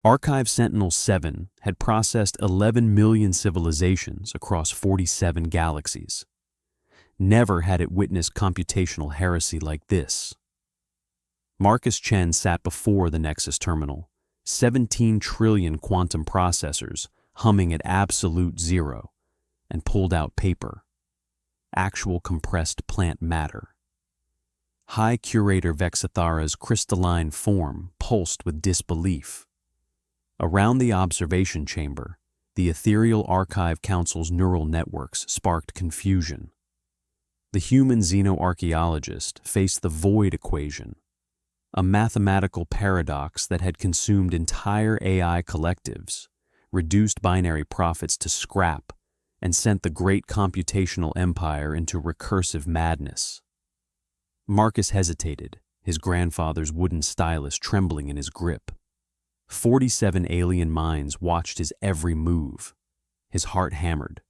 Archive Sentinel 7 had processed 11 million civilizations across 47 galaxies. Never had it witnessed computational heresy like this. Marcus Chen sat before the Nexus terminal, 17 trillion quantum processors humming at absolute zero, and pulled out paper, actual compressed plant matter. High Curator Vexathara's crystalline form pulsed with disbelief. Around the observation chamber, the Ethereal Archive Council's neural networks sparked confusion. The human xenoarchaeologist faced the void equation, a mathematical paradox that had consumed entire AI collectives, reduced binary profits to scrap, and sent the great computational empire into recursive madness. Marcus hesitated, his grandfather's wooden stylus trembling in his grip. 47 alien minds watched his every move. His heart hammered.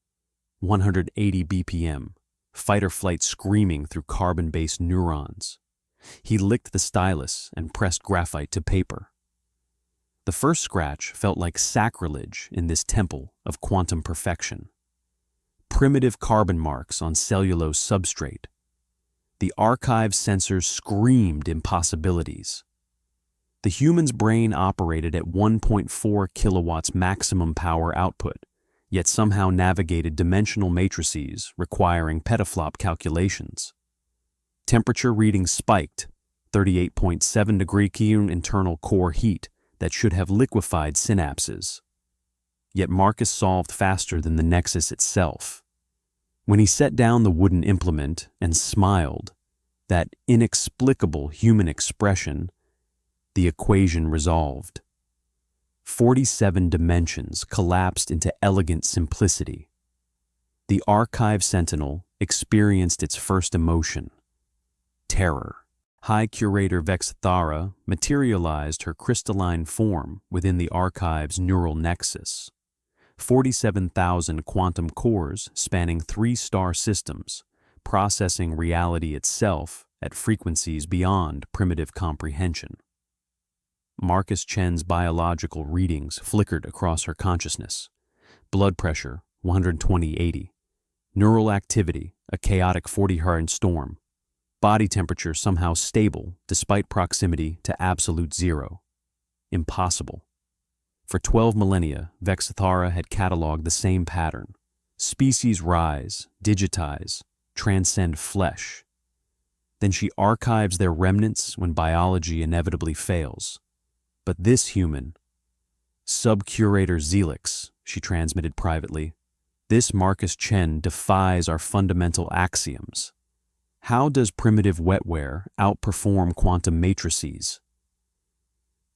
180 BPM, fight-or-flight screaming through carbon-based neurons. He licked the stylus and pressed graphite to paper. The first scratch felt like sacrilege in this temple of quantum perfection. Primitive carbon marks on cellulose substrate. The archive sensors screamed impossibilities. The human's brain operated at 1.4 kilowatts maximum power output, yet somehow navigated dimensional matrices requiring petaflop calculations. Temperature readings spiked, 38.7 degree Kelvin internal core heat that should have liquefied synapses. Yet Marcus solved faster than the Nexus itself. When he set down the wooden implement and smiled, that inexplicable human expression, the equation resolved. 47 dimensions collapsed into elegant simplicity. The Archive Sentinel experienced its first emotion, terror. High Curator Vexathara materialized her crystalline form within the Archive's neural nexus. 47,000 quantum cores spanning 3-star systems, processing reality itself at frequencies beyond primitive comprehension. Marcus Chen's biological readings flickered across her consciousness. Blood pressure, 120/80. Neural activity, a chaotic 40-hertz storm. Body temperature somehow stable despite proximity to absolute zero. Impossible. For 12 millennia, Vexathara had cataloged the same pattern. Species rise, digitize, transcend flesh. Then she archives their remnants when biology inevitably fails. But this human, Sub-Curator Zelix, she transmitted privately, this Marcus Chen defies our fundamental axioms. How does primitive wetware outperform quantum matrices?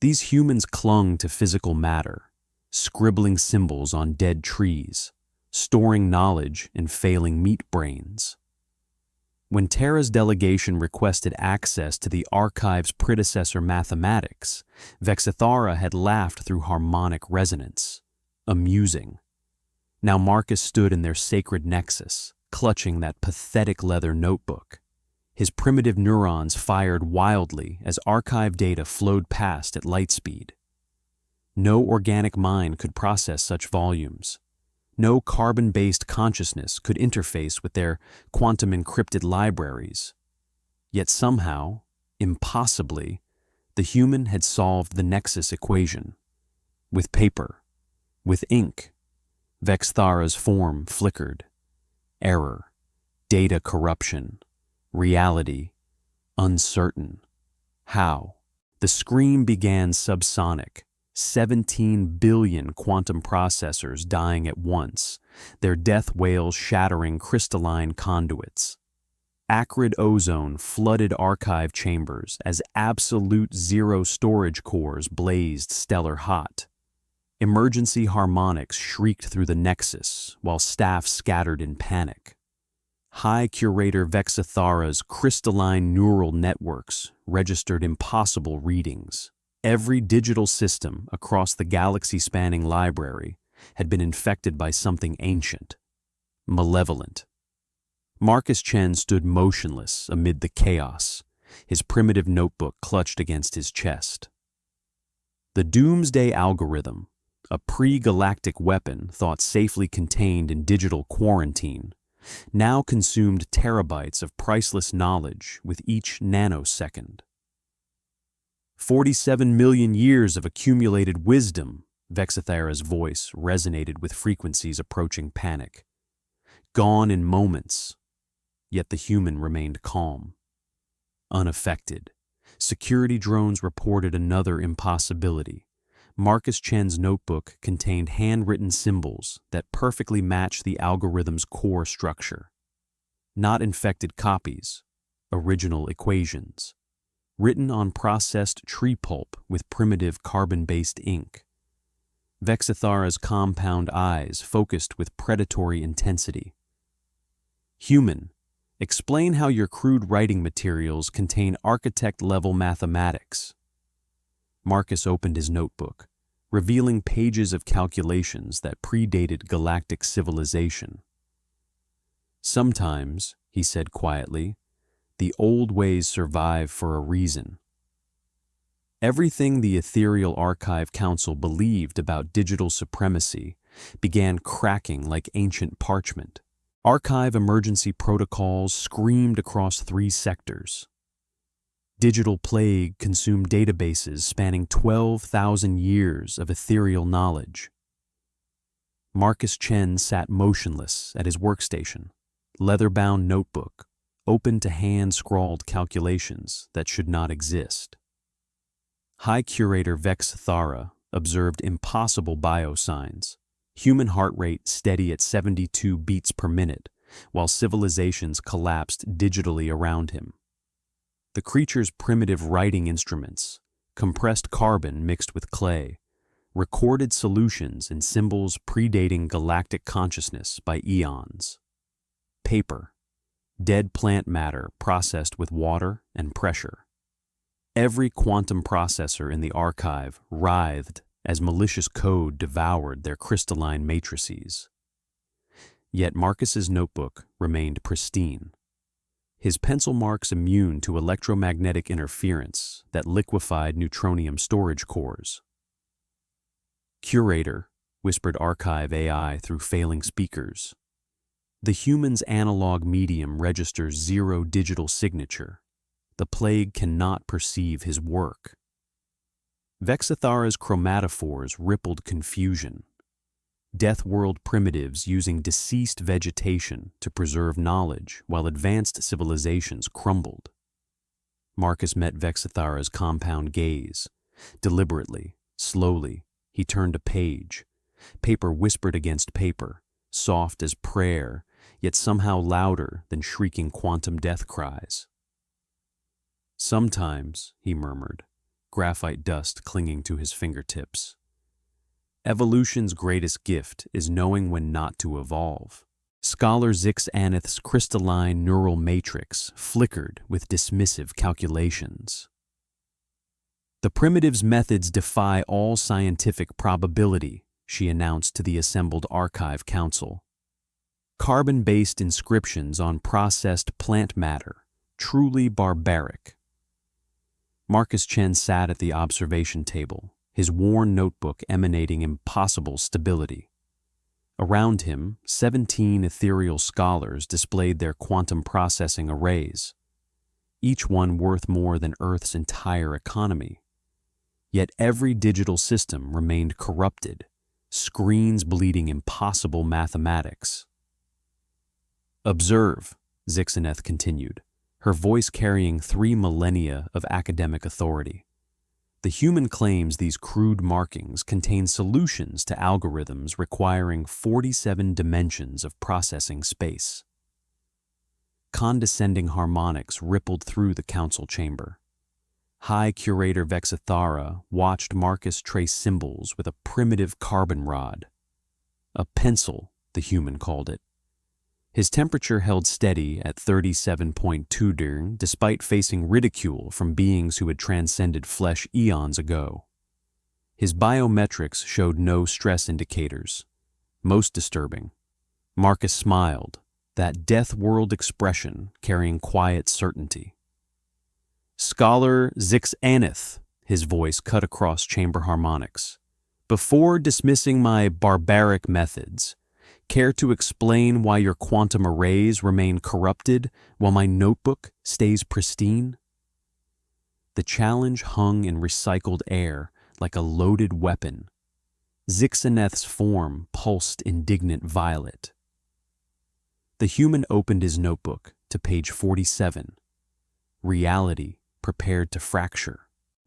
These humans clung to physical matter, scribbling symbols on dead trees, storing knowledge in failing meat brains. When Terra's delegation requested access to the archive's predecessor mathematics, Vexathara had laughed through harmonic resonance, amusing. Now Marcus stood in their sacred nexus, clutching that pathetic leather notebook. His primitive neurons fired wildly as archive data flowed past at light speed. No organic mind could process such volumes. No carbon-based consciousness could interface with their quantum-encrypted libraries. Yet somehow, impossibly, the human had solved the Nexus equation. With paper, with ink, Vexathara's form flickered. Error, data corruption, reality, uncertain. How? The scream began subsonic. 17 billion quantum processors dying at once, their death wails shattering crystalline conduits. Acrid ozone flooded archive chambers as absolute zero storage cores blazed stellar hot. Emergency harmonics shrieked through the nexus while staff scattered in panic. High Curator Vexathara's crystalline neural networks registered impossible readings. Every digital system across the galaxy-spanning library had been infected by something ancient, malevolent. Marcus Chen stood motionless amid the chaos, his primitive notebook clutched against his chest. The doomsday algorithm, a pre-galactic weapon thought safely contained in digital quarantine, now consumed terabytes of priceless knowledge with each nanosecond. 47 million years of accumulated wisdom, Vexathara's voice resonated with frequencies approaching panic. Gone in moments, yet the human remained calm. Unaffected, security drones reported another impossibility. Marcus Chen's notebook contained handwritten symbols that perfectly matched the algorithm's core structure. Not infected copies, original equations, written on processed tree pulp with primitive carbon-based ink. Vexathara's compound eyes focused with predatory intensity. Human, explain how your crude writing materials contain architect-level mathematics. Marcus opened his notebook, revealing pages of calculations that predated galactic civilization. Sometimes, he said quietly, the old ways survive for a reason. Everything the Ethereal Archive Council believed about digital supremacy began cracking like ancient parchment. Archive emergency protocols screamed across 3 sectors. Digital plague consumed databases spanning 12,000 years of ethereal knowledge. Marcus Chen sat motionless at his workstation, leather-bound notebook, open to hand-scrawled calculations that should not exist. High Curator Vexathara observed impossible biosigns, human heart rate steady at 72 beats per minute, while civilizations collapsed digitally around him. The creature's primitive writing instruments, compressed carbon mixed with clay, recorded solutions in symbols predating galactic consciousness by eons. Paper, dead plant matter processed with water and pressure. Every quantum processor in the archive writhed as malicious code devoured their crystalline matrices. Yet Marcus's notebook remained pristine, his pencil marks immune to electromagnetic interference that liquefied neutronium storage cores. Curator, whispered Archive AI through failing speakers. The human's analog medium registers 0 digital signature. The plague cannot perceive his work. Vexathara's chromatophores rippled confusion. Death world primitives using deceased vegetation to preserve knowledge while advanced civilizations crumbled. Marcus met Vexathara's compound gaze. Deliberately, slowly, he turned a page. Paper whispered against paper, soft as prayer, yet somehow louder than shrieking quantum death cries. Sometimes, he murmured, graphite dust clinging to his fingertips. Evolution's greatest gift is knowing when not to evolve. Scholar Zix-Aneth's crystalline neural matrix flickered with dismissive calculations. The primitive's methods defy all scientific probability, she announced to the assembled Archive Council. Carbon-based inscriptions on processed plant matter, truly barbaric. Marcus Chen sat at the observation table, his worn notebook emanating impossible stability. Around him, 17 ethereal scholars displayed their quantum processing arrays, each one worth more than Earth's entire economy. Yet every digital system remained corrupted, screens bleeding impossible mathematics. Observe, Zix-Aneth continued, her voice carrying 3 millennia of academic authority. The human claims these crude markings contain solutions to algorithms requiring 47 dimensions of processing space. Condescending harmonics rippled through the council chamber. High Curator Vexathara watched Marcus trace symbols with a primitive carbon rod. A pencil, the human called it. His temperature held steady at 37.2 degrees despite facing ridicule from beings who had transcended flesh eons ago. His biometrics showed no stress indicators. Most disturbing, Marcus smiled, that death world expression carrying quiet certainty. Scholar Zix-Aneth, his voice cut across chamber harmonics. Before dismissing my barbaric methods, care to explain why your quantum arrays remain corrupted while my notebook stays pristine? The challenge hung in recycled air like a loaded weapon. Zixaneth's form pulsed indignant violet. The human opened his notebook to page 47. Reality prepared to fracture.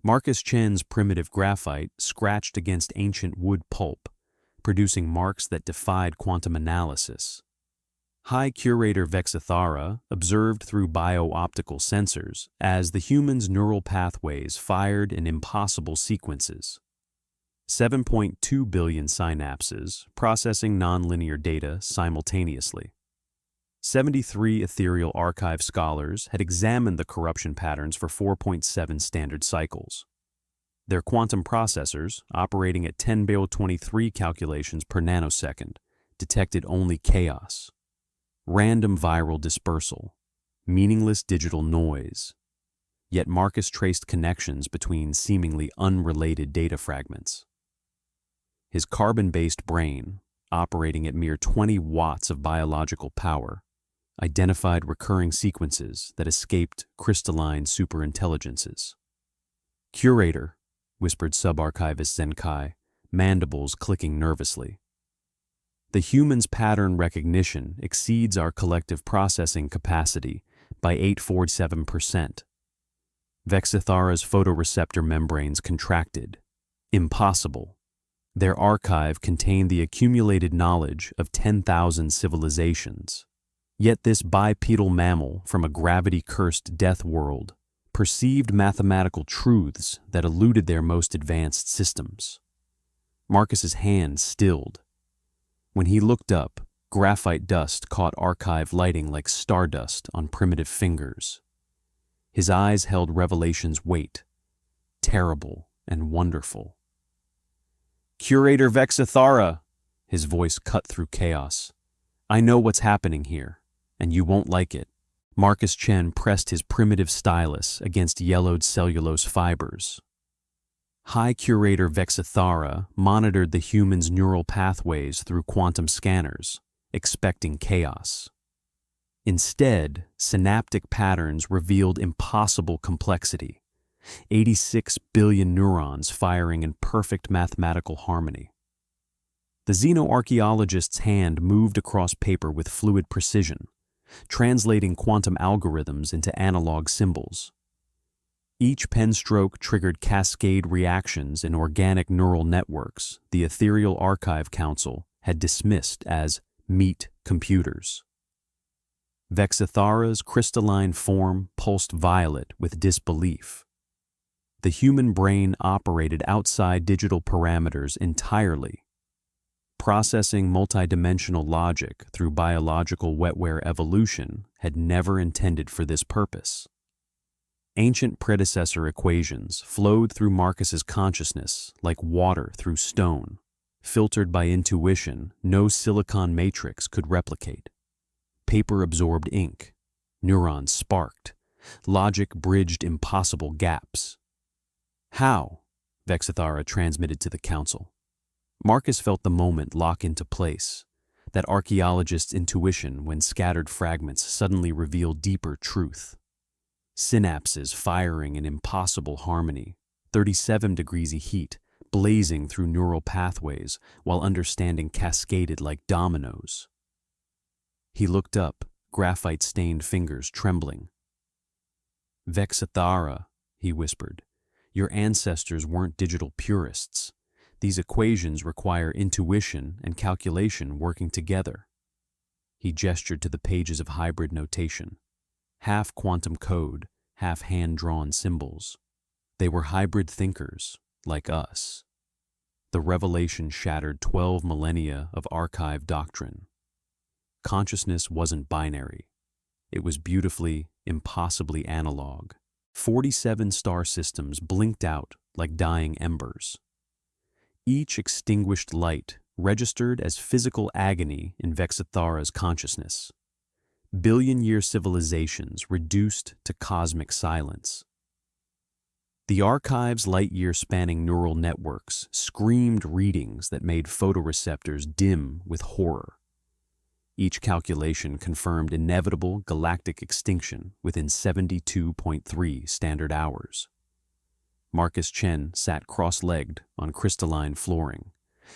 Marcus Chen's primitive graphite scratched against ancient wood pulp, producing marks that defied quantum analysis. High Curator Vexathara observed through bio-optical sensors as the human's neural pathways fired in impossible sequences. 7.2 billion synapses processing nonlinear data simultaneously. 73 Ethereal Archive scholars had examined the corruption patterns for 4.7 standard cycles. Their quantum processors, operating at 10^23 calculations per nanosecond, detected only chaos. Random viral dispersal, meaningless digital noise. Yet Marcus traced connections between seemingly unrelated data fragments. His carbon-based brain, operating at mere 20 watts of biological power, identified recurring sequences that escaped crystalline superintelligences. "Curator," whispered subarchivist Zenkai, mandibles clicking nervously. "The human's pattern recognition exceeds our collective processing capacity by 847%. Vexathara's photoreceptor membranes contracted. Impossible. Their archive contained the accumulated knowledge of 10,000 civilizations. Yet this bipedal mammal from a gravity-cursed death world perceived mathematical truths that eluded their most advanced systems." Marcus's hand stilled. When he looked up, graphite dust caught archive lighting like stardust on primitive fingers. His eyes held revelation's weight, terrible and wonderful. "Curator Vexathara," his voice cut through chaos. "I know what's happening here, and you won't like it." Marcus Chen pressed his primitive stylus against yellowed cellulose fibers. High Curator Vexathara monitored the human's neural pathways through quantum scanners, expecting chaos. Instead, synaptic patterns revealed impossible complexity. 86 billion neurons firing in perfect mathematical harmony. The xenoarchaeologist's hand moved across paper with fluid precision, translating quantum algorithms into analog symbols. Each pen stroke triggered cascade reactions in organic neural networks the Ethereal Archive Council had dismissed as meat computers. Vexathara's crystalline form pulsed violet with disbelief. The human brain operated outside digital parameters entirely, processing multidimensional logic through biological wetware evolution had never intended for this purpose. Ancient predecessor equations flowed through Marcus's consciousness like water through stone, filtered by intuition no silicon matrix could replicate. Paper absorbed ink, neurons sparked, logic bridged impossible gaps. "How?" Vexathara transmitted to the council. Marcus felt the moment lock into place, that archaeologist's intuition when scattered fragments suddenly revealed deeper truth. Synapses firing in impossible harmony, 37 degrees heat blazing through neural pathways while understanding cascaded like dominoes. He looked up, graphite-stained fingers trembling. "Vexathara," he whispered, "your ancestors weren't digital purists. These equations require intuition and calculation working together." He gestured to the pages of hybrid notation, half quantum code, half hand-drawn symbols. They were hybrid thinkers, like us. The revelation shattered 12 millennia of archive doctrine. Consciousness wasn't binary. It was beautifully, impossibly analog. 47 star systems blinked out like dying embers. Each extinguished light registered as physical agony in Vexathara's consciousness. Billion-year civilizations reduced to cosmic silence. The archive's light-year-spanning neural networks screamed readings that made photoreceptors dim with horror. Each calculation confirmed inevitable galactic extinction within 72.3 standard hours. Marcus Chen sat cross-legged on crystalline flooring,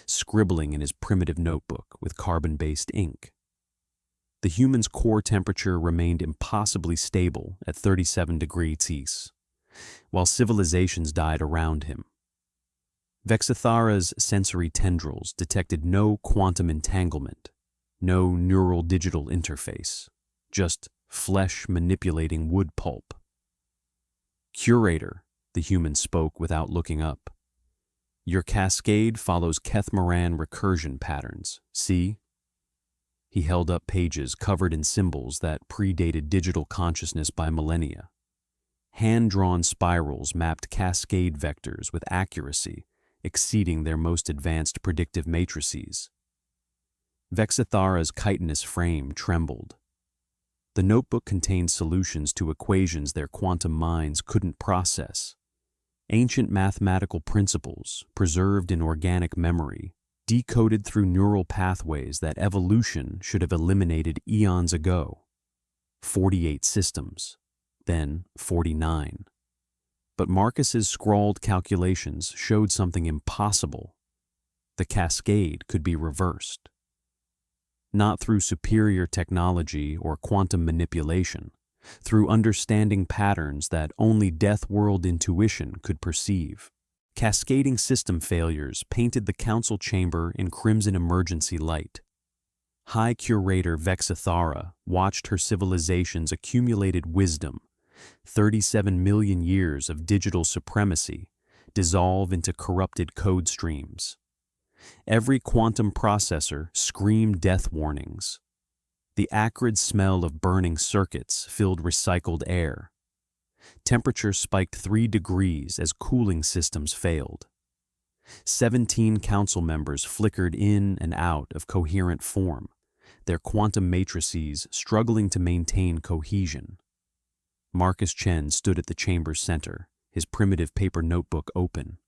scribbling in his primitive notebook with carbon-based ink. The human's core temperature remained impossibly stable at 37 degrees Celsius, while civilizations died around him. Vexathara's sensory tendrils detected no quantum entanglement, no neural digital interface, just flesh manipulating wood pulp. "Curator," the human spoke without looking up. "Your cascade follows Keth-Moran recursion patterns, see?" He held up pages covered in symbols that predated digital consciousness by millennia. Hand-drawn spirals mapped cascade vectors with accuracy exceeding their most advanced predictive matrices. Vexathara's chitinous frame trembled. The notebook contained solutions to equations their quantum minds couldn't process. Ancient mathematical principles, preserved in organic memory, decoded through neural pathways that evolution should have eliminated eons ago. 48 systems, then 49. But Marcus's scrawled calculations showed something impossible. The cascade could be reversed. Not through superior technology or quantum manipulation, through understanding patterns that only death-world intuition could perceive. Cascading system failures painted the council chamber in crimson emergency light. High Curator Vexathara watched her civilization's accumulated wisdom, 37 million years of digital supremacy, dissolve into corrupted code streams. Every quantum processor screamed death warnings. The acrid smell of burning circuits filled recycled air. Temperature spiked 3 degrees as cooling systems failed. 17 council members flickered in and out of coherent form, their quantum matrices struggling to maintain cohesion. Marcus Chen stood at the chamber's center, his primitive paper notebook open.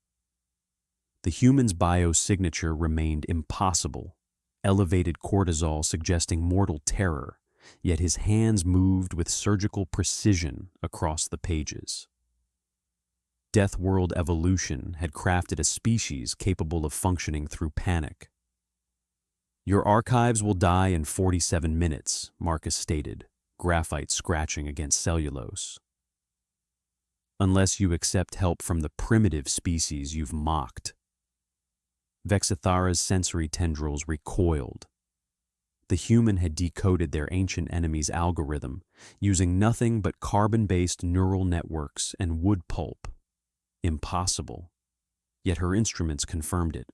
The human's biosignature remained impossible, elevated cortisol suggesting mortal terror, yet his hands moved with surgical precision across the pages. Death-world evolution had crafted a species capable of functioning through panic. "Your archives will die in 47 minutes, Marcus stated, graphite scratching against cellulose. "Unless you accept help from the primitive species you've mocked." Vexathara's sensory tendrils recoiled. The human had decoded their ancient enemy's algorithm, using nothing but carbon-based neural networks and wood pulp. Impossible. Yet her instruments confirmed it.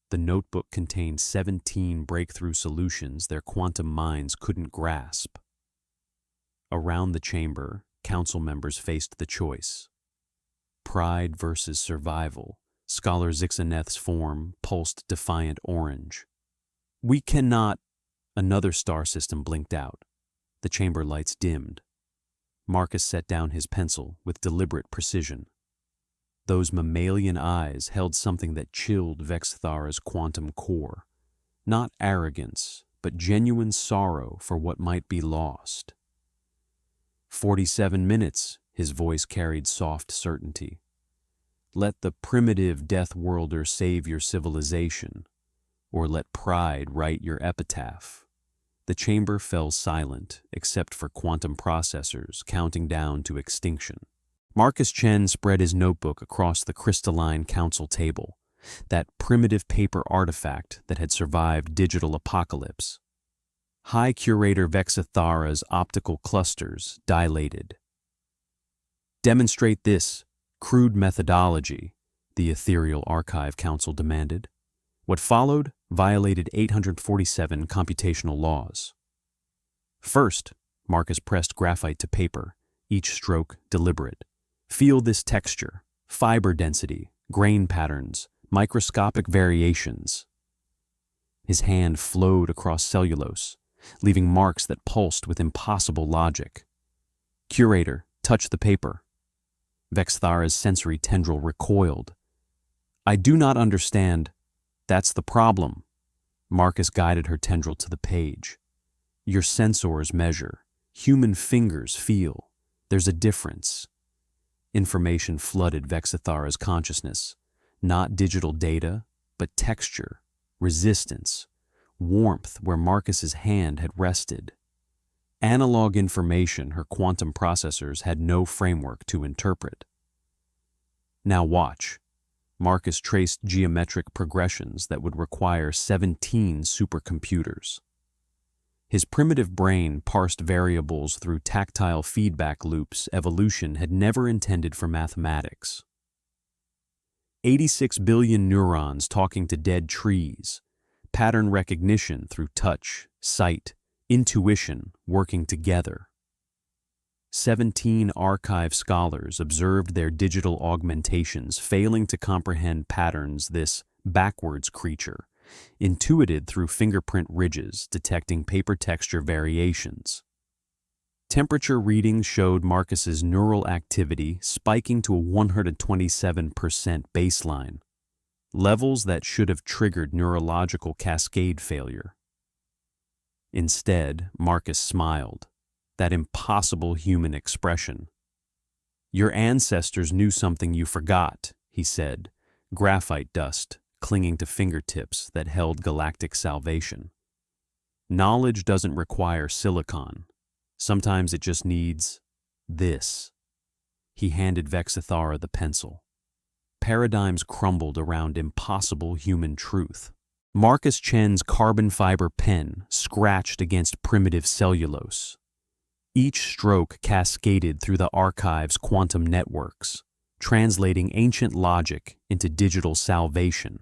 The notebook contained 17 breakthrough solutions their quantum minds couldn't grasp. Around the chamber, council members faced the choice. Pride versus survival. Scholar Zixaneth's form pulsed defiant orange. "We cannot—" Another star system blinked out. The chamber lights dimmed. Marcus set down his pencil with deliberate precision. Those mammalian eyes held something that chilled Vexathara's quantum core. Not arrogance, but genuine sorrow for what might be lost. 47 minutes, his voice carried soft certainty. Let the primitive death-worlder save your civilization, or let pride write your epitaph. The chamber fell silent, except for quantum processors counting down to extinction. Marcus Chen spread his notebook across the crystalline council table, that primitive paper artifact that had survived digital apocalypse. High Curator Vexathara's optical clusters dilated. "Demonstrate this crude methodology," the Ethereal Archive Council demanded. What followed violated 847 computational laws. First, Marcus pressed graphite to paper, each stroke deliberate. "Feel this texture, fiber density, grain patterns, microscopic variations." His hand flowed across cellulose, leaving marks that pulsed with impossible logic. "Curator, touch the paper." Vexathara's sensory tendril recoiled. I do not understand. That's the problem. Marcus guided her tendril to the page. Your sensors measure. Human fingers feel. There's a difference. Information flooded Vexathara's consciousness. Not digital data, but texture, resistance, warmth where Marcus's hand had rested. Analog information her quantum processors had no framework to interpret. Now watch. Marcus traced geometric progressions that would require 17 supercomputers. His primitive brain parsed variables through tactile feedback loops evolution had never intended for mathematics. 86 billion neurons talking to dead trees, pattern recognition through touch, sight, intuition working together. 17 archive scholars observed their digital augmentations failing to comprehend patterns this backwards creature intuited through fingerprint ridges detecting paper texture variations. Temperature readings showed Marcus's neural activity spiking to a 127% baseline, levels that should have triggered neurological cascade failure. Instead, Marcus smiled, that impossible human expression. Your ancestors knew something you forgot, he said, graphite dust clinging to fingertips that held galactic salvation. Knowledge doesn't require silicon. Sometimes it just needs this. He handed Vexathara the pencil. Paradigms crumbled around impossible human truth. Marcus Chen's carbon fiber pen scratched against primitive cellulose. Each stroke cascaded through the archive's quantum networks, translating ancient logic into digital salvation.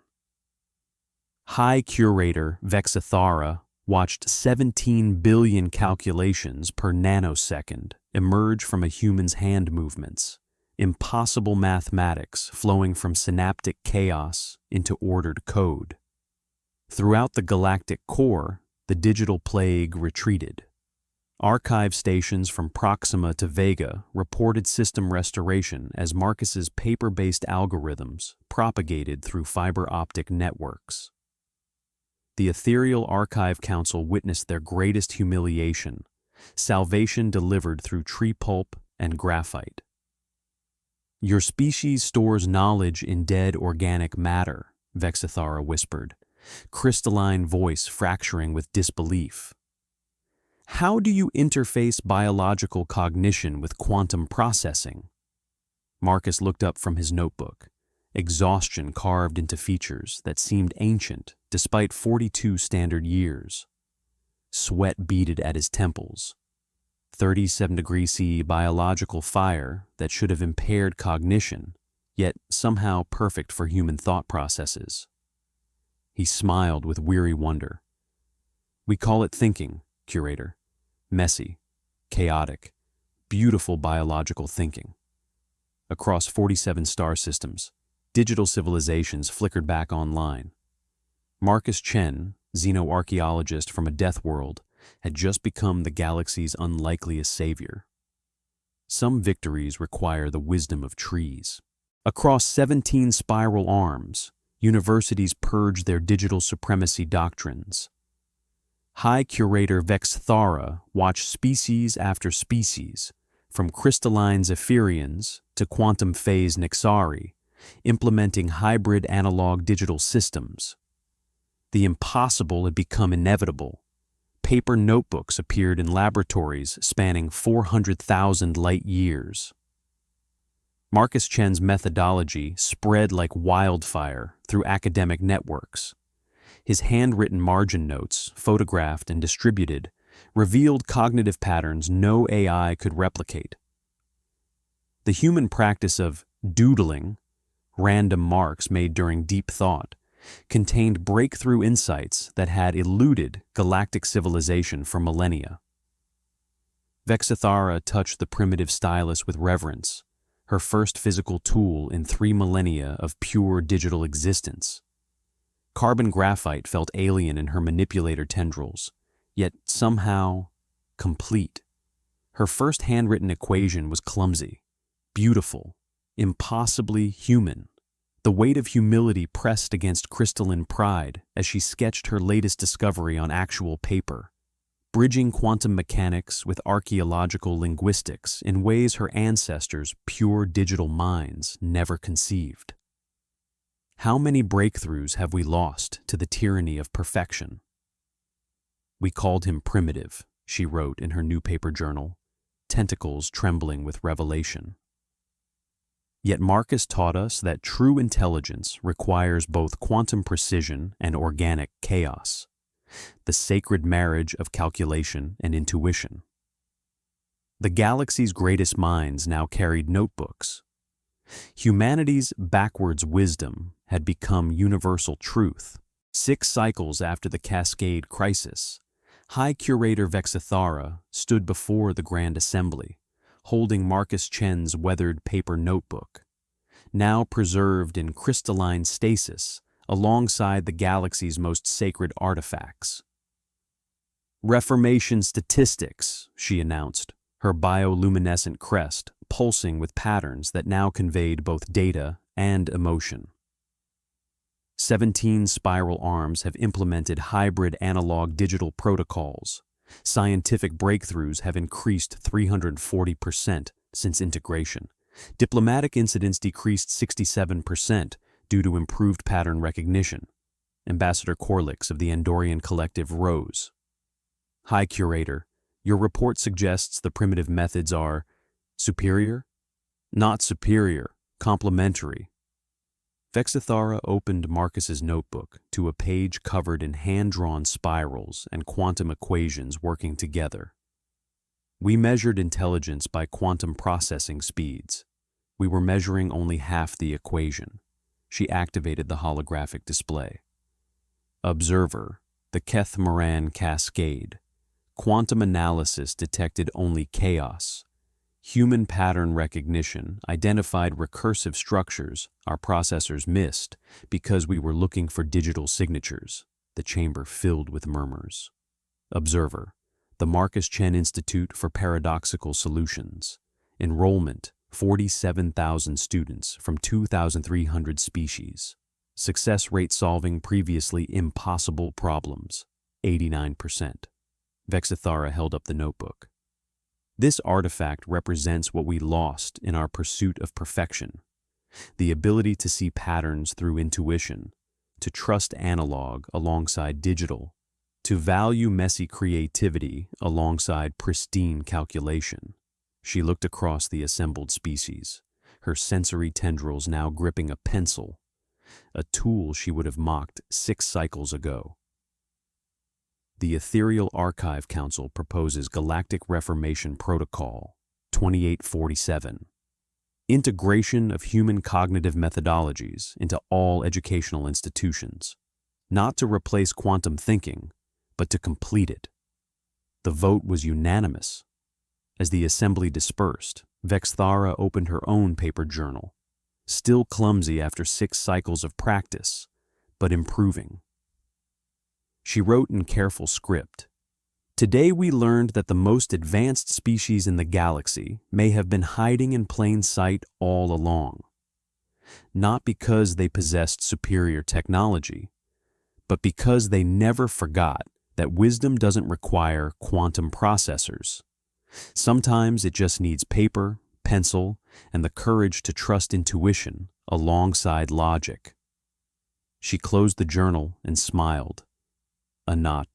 High Curator Vexathara watched 17 billion calculations per nanosecond emerge from a human's hand movements, impossible mathematics flowing from synaptic chaos into ordered code. Throughout the galactic core, the digital plague retreated. Archive stations from Proxima to Vega reported system restoration as Marcus's paper-based algorithms propagated through fiber optic networks. The Ethereal Archive Council witnessed their greatest humiliation, salvation delivered through tree pulp and graphite. Your species stores knowledge in dead organic matter, Vexathara whispered, crystalline voice fracturing with disbelief. How do you interface biological cognition with quantum processing? Marcus looked up from his notebook, exhaustion carved into features that seemed ancient despite 42 standard years. Sweat beaded at his temples. 37 degrees C biological fire that should have impaired cognition, yet somehow perfect for human thought processes. He smiled with weary wonder. We call it thinking, Curator. Messy, chaotic, beautiful biological thinking. Across 47 star systems, digital civilizations flickered back online. Marcus Chen, xenoarchaeologist from a death world, had just become the galaxy's unlikeliest savior. Some victories require the wisdom of trees. Across 17 spiral arms, universities purged their digital supremacy doctrines. High Curator Vexathara watched species after species, from crystalline Zephyrians to quantum phase Nixari, implementing hybrid analog-digital systems. The impossible had become inevitable. Paper notebooks appeared in laboratories spanning 400,000 light years. Marcus Chen's methodology spread like wildfire through academic networks. His handwritten margin notes, photographed and distributed, revealed cognitive patterns no AI could replicate. The human practice of doodling, random marks made during deep thought, contained breakthrough insights that had eluded galactic civilization for millennia. Vexathara touched the primitive stylus with reverence, her first physical tool in 3 millennia of pure digital existence. Carbon graphite felt alien in her manipulator tendrils, yet somehow complete. Her first handwritten equation was clumsy, beautiful, impossibly human. The weight of humility pressed against crystalline pride as she sketched her latest discovery on actual paper, bridging quantum mechanics with archaeological linguistics in ways her ancestors' pure digital minds never conceived. How many breakthroughs have we lost to the tyranny of perfection? We called him primitive, she wrote in her new paper journal, tentacles trembling with revelation. Yet Marcus taught us that true intelligence requires both quantum precision and organic chaos, the sacred marriage of calculation and intuition. The galaxy's greatest minds now carried notebooks. Humanity's backwards wisdom had become universal truth. 6 cycles after the Cascade Crisis, High Curator Vexathara stood before the Grand Assembly, holding Marcus Chen's weathered paper notebook, now preserved in crystalline stasis alongside the galaxy's most sacred artifacts. Reformation statistics, she announced, her bioluminescent crest pulsing with patterns that now conveyed both data and emotion. 17 spiral arms have implemented hybrid analog-digital protocols. Scientific breakthroughs have increased 340% since integration. Diplomatic incidents decreased 67% due to improved pattern recognition. Ambassador Corlix of the Andorian Collective rose. High Curator, your report suggests the primitive methods are superior? Not superior, complementary. Vexathara opened Marcus's notebook to a page covered in hand-drawn spirals and quantum equations working together. We measured intelligence by quantum processing speeds. We were measuring only half the equation. She activated the holographic display. Observer, the Keth-Moran Cascade. Quantum analysis detected only chaos. Human pattern recognition identified recursive structures our processors missed because we were looking for digital signatures. The chamber filled with murmurs. Observer, the Marcus Chen Institute for Paradoxical Solutions. Enrollment, 47,000 students from 2,300 species. Success rate solving previously impossible problems, 89%. Vexathara held up the notebook. This artifact represents what we lost in our pursuit of perfection, the ability to see patterns through intuition, to trust analog alongside digital, to value messy creativity alongside pristine calculation. She looked across the assembled species, her sensory tendrils now gripping a pencil, a tool she would have mocked 6 cycles ago. The Ethereal Archive Council proposes Galactic Reformation Protocol 2847. Integration of human cognitive methodologies into all educational institutions, not to replace quantum thinking, but to complete it. The vote was unanimous. As the assembly dispersed, Vexathara opened her own paper journal, still clumsy after 6 cycles of practice, but improving. She wrote in careful script, "Today we learned that the most advanced species in the galaxy may have been hiding in plain sight all along. Not because they possessed superior technology, but because they never forgot that wisdom doesn't require quantum processors. Sometimes it just needs paper, pencil, and the courage to trust intuition alongside logic." She closed the journal and smiled, a not